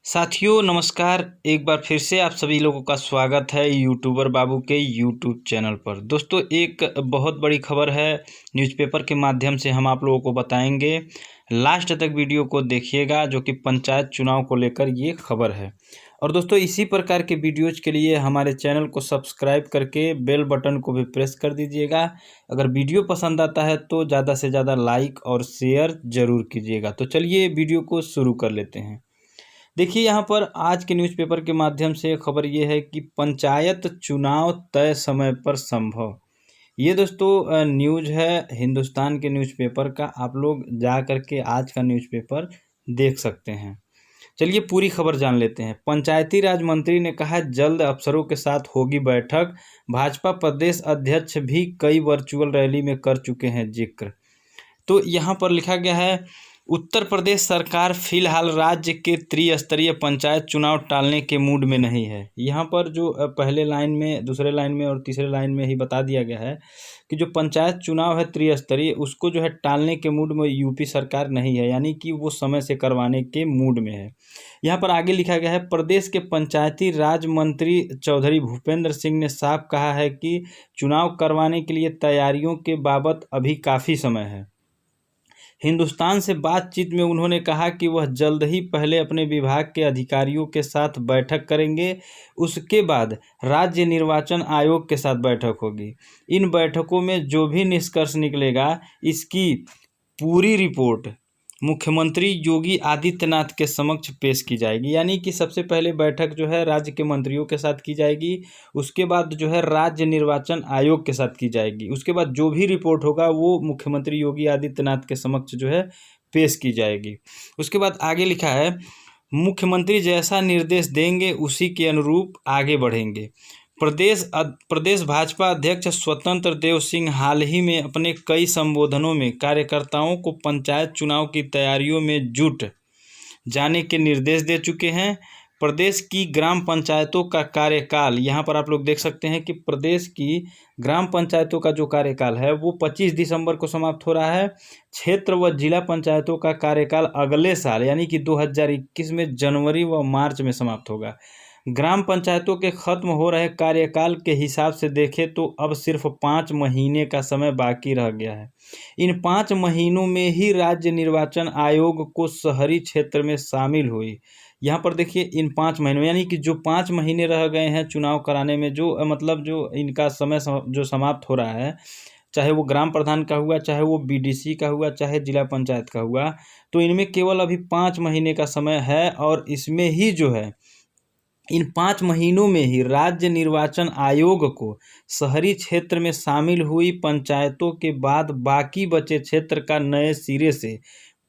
साथियों नमस्कार। एक बार फिर से आप सभी लोगों का स्वागत है यूट्यूबर बाबू के यूट्यूब चैनल पर। दोस्तों एक बहुत बड़ी खबर है, न्यूज़पेपर के माध्यम से हम आप लोगों को बताएंगे। लास्ट तक वीडियो को देखिएगा, जो कि पंचायत चुनाव को लेकर ये खबर है। और दोस्तों इसी प्रकार के वीडियोज के लिए हमारे चैनल को सब्सक्राइब करके बेल बटन को भी प्रेस कर दीजिएगा। अगर वीडियो पसंद आता है तो ज़्यादा से ज़्यादा लाइक और शेयर ज़रूर कीजिएगा। तो चलिए वीडियो को शुरू कर लेते हैं। देखिए यहाँ पर आज के न्यूज़पेपर के माध्यम से खबर ये है कि पंचायत चुनाव तय समय पर संभव। ये दोस्तों न्यूज़ है हिंदुस्तान के न्यूज़पेपर का। आप लोग जा करके आज का न्यूज़पेपर देख सकते हैं। चलिए पूरी खबर जान लेते हैं। पंचायती राज मंत्री ने कहा जल्द अफसरों के साथ होगी बैठक। भाजपा प्रदेश अध्यक्ष भी कई वर्चुअल रैली में कर चुके हैं जिक्र। तो यहाँ पर लिखा गया है, उत्तर प्रदेश सरकार फिलहाल राज्य के त्रिस्तरीय पंचायत चुनाव टालने के मूड में नहीं है। यहाँ पर जो पहले लाइन में, दूसरे लाइन में और तीसरे लाइन में ही बता दिया गया है कि जो पंचायत चुनाव है त्रिस्तरीय, उसको जो है टालने के मूड में यूपी सरकार नहीं है, यानी कि वो समय से करवाने के मूड में है। यहाँ पर आगे लिखा गया है, प्रदेश के पंचायती राज मंत्री चौधरी भूपेंद्र सिंह ने साफ कहा है कि चुनाव करवाने के लिए तैयारियों के बाबत अभी काफ़ी समय है। हिंदुस्तान से बातचीत में उन्होंने कहा कि वह जल्द ही पहले अपने विभाग के अधिकारियों के साथ बैठक करेंगे, उसके बाद राज्य निर्वाचन आयोग के साथ बैठक होगी। इन बैठकों में जो भी निष्कर्ष निकलेगा, इसकी पूरी रिपोर्ट मुख्यमंत्री योगी आदित्यनाथ के समक्ष पेश की जाएगी। यानी कि सबसे पहले बैठक जो है राज्य के मंत्रियों के साथ की जाएगी, उसके बाद जो है राज्य निर्वाचन आयोग के साथ की जाएगी, उसके बाद जो भी रिपोर्ट होगा वो मुख्यमंत्री योगी आदित्यनाथ के समक्ष जो है पेश की जाएगी। उसके बाद आगे लिखा है, मुख्यमंत्री जैसा निर्देश देंगे उसी के अनुरूप आगे बढ़ेंगे। प्रदेश भाजपा अध्यक्ष स्वतंत्र देव सिंह हाल ही में अपने कई संबोधनों में कार्यकर्ताओं को पंचायत चुनाव की तैयारियों में जुट जाने के निर्देश दे चुके हैं। प्रदेश की ग्राम पंचायतों का कार्यकाल, यहाँ पर आप लोग देख सकते हैं कि प्रदेश की ग्राम पंचायतों का जो कार्यकाल है वो 25 दिसंबर को समाप्त हो रहा है। क्षेत्र व जिला पंचायतों का कार्यकाल अगले साल यानी कि 2021 में जनवरी व मार्च में समाप्त होगा। ग्राम पंचायतों के खत्म हो रहे कार्यकाल के हिसाब से देखें तो अब सिर्फ 5 महीने का समय बाकी रह गया है। इन 5 महीनों में ही राज्य निर्वाचन आयोग को शहरी क्षेत्र में शामिल हुई। यहाँ पर देखिए इन 5 महीनों यानी कि जो 5 महीने रह गए हैं चुनाव कराने में, जो मतलब जो इनका समय जो समाप्त हो रहा है, चाहे वो ग्राम प्रधान का हुआ, चाहे वो बीडीसी का हुआ, चाहे जिला पंचायत का हुआ, तो इनमें केवल अभी 5 महीने का समय है। और इसमें ही जो है इन 5 महीनों में ही राज्य निर्वाचन आयोग को शहरी क्षेत्र में शामिल हुई पंचायतों के बाद बाकी बचे क्षेत्र का नए सिरे से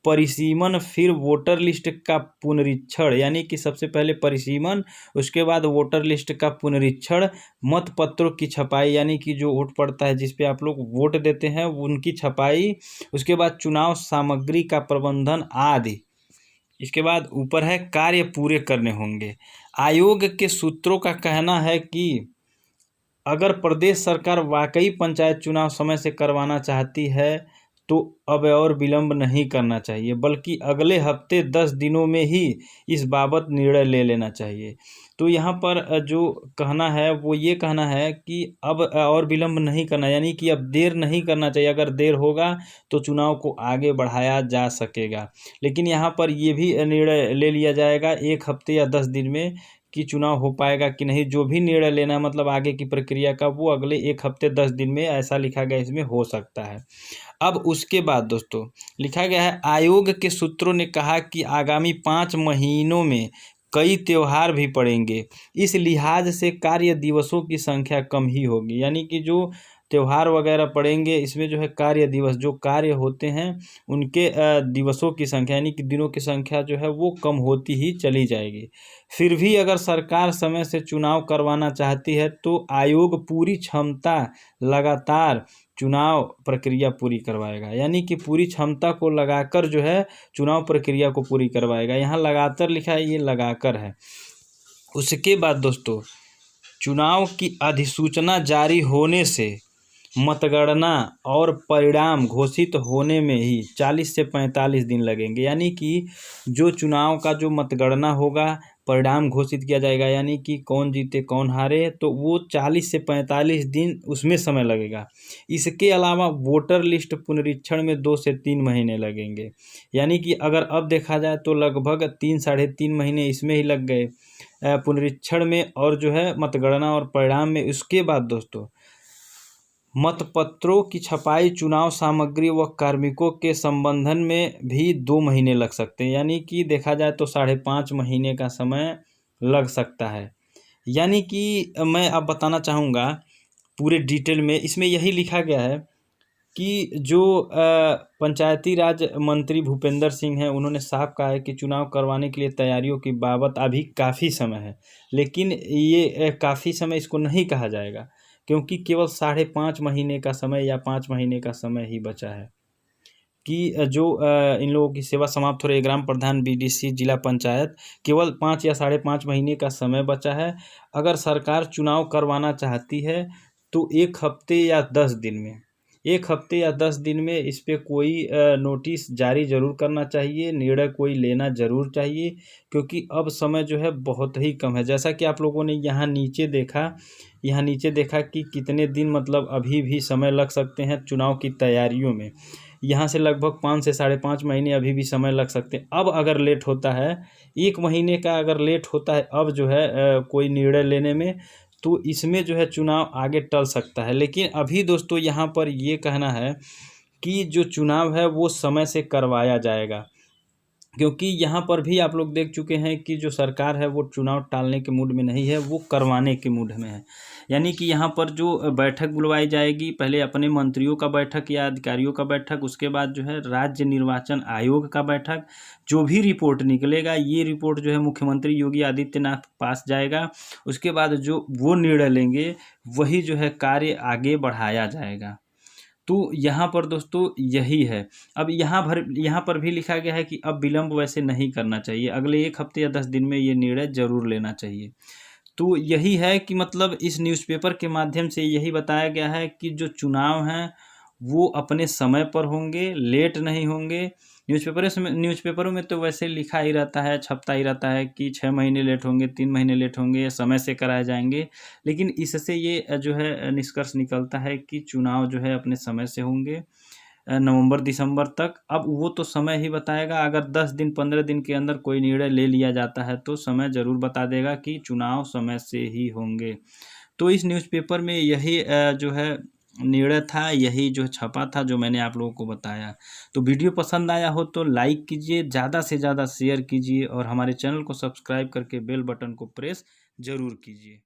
परिसीमन, फिर वोटर लिस्ट का पुनरीक्षण, यानी कि सबसे पहले परिसीमन, उसके बाद वोटर लिस्ट का पुनरीक्षण, मत पत्रों की छपाई, यानी कि जो वोट पड़ता है जिस पे आप लोग वोट देते हैं उनकी छपाई, उसके बाद चुनाव सामग्री का प्रबंधन आदि। इसके बाद ऊपर है कार्य पूरे करने होंगे। आयोग के सूत्रों का कहना है कि अगर प्रदेश सरकार वाकई पंचायत चुनाव समय से करवाना चाहती है तो अब और विलंब नहीं करना चाहिए, बल्कि अगले हफ्ते 10 दिनों में ही इस बाबत निर्णय ले लेना चाहिए। तो यहाँ पर जो कहना है वो ये कहना है कि अब और विलंब नहीं करना, यानी कि अब देर नहीं करना चाहिए। अगर देर होगा तो चुनाव को आगे बढ़ाया जा सकेगा, लेकिन यहाँ पर ये भी निर्णय ले लिया जाएगा 1 हफ्ते या 10 दिन में कि चुनाव हो पाएगा कि नहीं। जो भी निर्णय लेना है मतलब आगे की प्रक्रिया का, वो अगले 1 हफ्ते 10 दिन में, ऐसा लिखा गया इसमें, हो सकता है। अब उसके बाद दोस्तों लिखा गया है, आयोग के सूत्रों ने कहा कि आगामी 5 महीनों में कई त्यौहार भी पड़ेंगे, इस लिहाज से कार्य दिवसों की संख्या कम ही होगी। यानी कि जो त्यौहार वगैरह पड़ेंगे इसमें जो है कार्य दिवस, जो कार्य होते हैं उनके दिवसों की संख्या यानी कि दिनों की संख्या जो है वो कम होती ही चली जाएगी। फिर भी अगर सरकार समय से चुनाव करवाना चाहती है तो आयोग पूरी क्षमता लगातार चुनाव प्रक्रिया पूरी करवाएगा, यानी कि पूरी क्षमता को लगाकर जो है चुनाव प्रक्रिया को पूरी करवाएगा। यहाँ लगातार लिखा है, ये लगाकर है। उसके बाद दोस्तों चुनाव की अधिसूचना जारी होने से मतगणना और परिणाम घोषित होने में ही 40 से 45 दिन लगेंगे। यानी कि जो चुनाव का जो मतगणना होगा, परिणाम घोषित किया जाएगा, यानी कि कौन जीते कौन हारे, तो वो 40 से 45 दिन उसमें समय लगेगा। इसके अलावा वोटर लिस्ट पुनरीक्षण में 2 से 3 महीने लगेंगे। यानी कि अगर अब देखा जाए तो लगभग 3 साढ़े 3 महीने इसमें ही लग गए पुनरीक्षण में, और जो है मतगणना और परिणाम में। उसके बाद दोस्तों मतपत्रों की छपाई, चुनाव सामग्री व कार्मिकों के संबंधन में भी 2 महीने लग सकते हैं। यानी कि देखा जाए तो 5.5 महीने का समय लग सकता है। यानी कि मैं अब बताना चाहूँगा पूरे डिटेल में, इसमें यही लिखा गया है कि जो पंचायती राज मंत्री भूपेंद्र सिंह हैं, उन्होंने साफ कहा है कि चुनाव करवाने के लिए तैयारियों की बाबत अभी काफ़ी समय है। लेकिन ये काफ़ी समय इसको नहीं कहा जाएगा, क्योंकि केवल 5.5 महीने का समय या 5 महीने का समय ही बचा है कि जो इन लोगों की सेवा समाप्त हो रही है। ग्राम प्रधान, बीडीसी, जिला पंचायत, केवल 5 या 5.5 महीने का समय बचा है। अगर सरकार चुनाव करवाना चाहती है तो 1 हफ्ते या 10 दिन में 1 हफ्ते या 10 दिन में इस पे कोई नोटिस जारी ज़रूर करना चाहिए, निर्णय कोई लेना ज़रूर चाहिए, क्योंकि अब समय जो है बहुत ही कम है। जैसा कि आप लोगों ने यहाँ नीचे देखा कि कितने दिन मतलब अभी भी समय लग सकते हैं चुनाव की तैयारियों में। यहाँ से लगभग 5 से 5.5 महीने अभी भी समय लग सकते हैं। अब अगर लेट होता है, 1 महीने का अगर लेट होता है अब जो है कोई निर्णय लेने में, तो इसमें जो है चुनाव आगे टल सकता है। लेकिन अभी दोस्तों यहाँ पर ये कहना है कि जो चुनाव है वो समय से करवाया जाएगा, क्योंकि यहाँ पर भी आप लोग देख चुके हैं कि जो सरकार है वो चुनाव टालने के मूड में नहीं है, वो करवाने के मूड में है। यानी कि यहाँ पर जो बैठक बुलवाई जाएगी, पहले अपने मंत्रियों का बैठक या अधिकारियों का बैठक, उसके बाद जो है राज्य निर्वाचन आयोग का बैठक। जो भी रिपोर्ट निकलेगा, ये रिपोर्ट जो है मुख्यमंत्री योगी आदित्यनाथ पास जाएगा। उसके बाद जो वो निर्णय लेंगे, वही जो है कार्य आगे बढ़ाया जाएगा। तो यहाँ पर दोस्तों यही है। अब यहाँ पर भी लिखा गया है कि अब विलंब वैसे नहीं करना चाहिए, अगले 1 हफ्ते या 10 दिन में ये निर्णय ज़रूर लेना चाहिए। तो यही है कि मतलब इस न्यूज़पेपर के माध्यम से यही बताया गया है कि जो चुनाव हैं वो अपने समय पर होंगे, लेट नहीं होंगे। न्यूज़पेपरों में तो वैसे लिखा ही रहता है, छपता ही रहता है कि 6 महीने लेट होंगे, 3 महीने लेट होंगे, समय से कराए जाएंगे। लेकिन इससे ये जो है निष्कर्ष निकलता है कि चुनाव जो है अपने समय से होंगे नवंबर दिसंबर तक। अब वो तो समय ही बताएगा। अगर 10 दिन 15 दिन के अंदर कोई निर्णय ले लिया जाता है तो समय ज़रूर बता देगा कि चुनाव समय से ही होंगे। तो इस न्यूज़पेपर में यही जो है निर्णय था, यही जो छपा था, जो मैंने आप लोगों को बताया। तो वीडियो पसंद आया हो तो लाइक कीजिए, ज़्यादा से ज़्यादा शेयर कीजिए और हमारे चैनल को सब्सक्राइब करके बेल बटन को प्रेस ज़रूर कीजिए।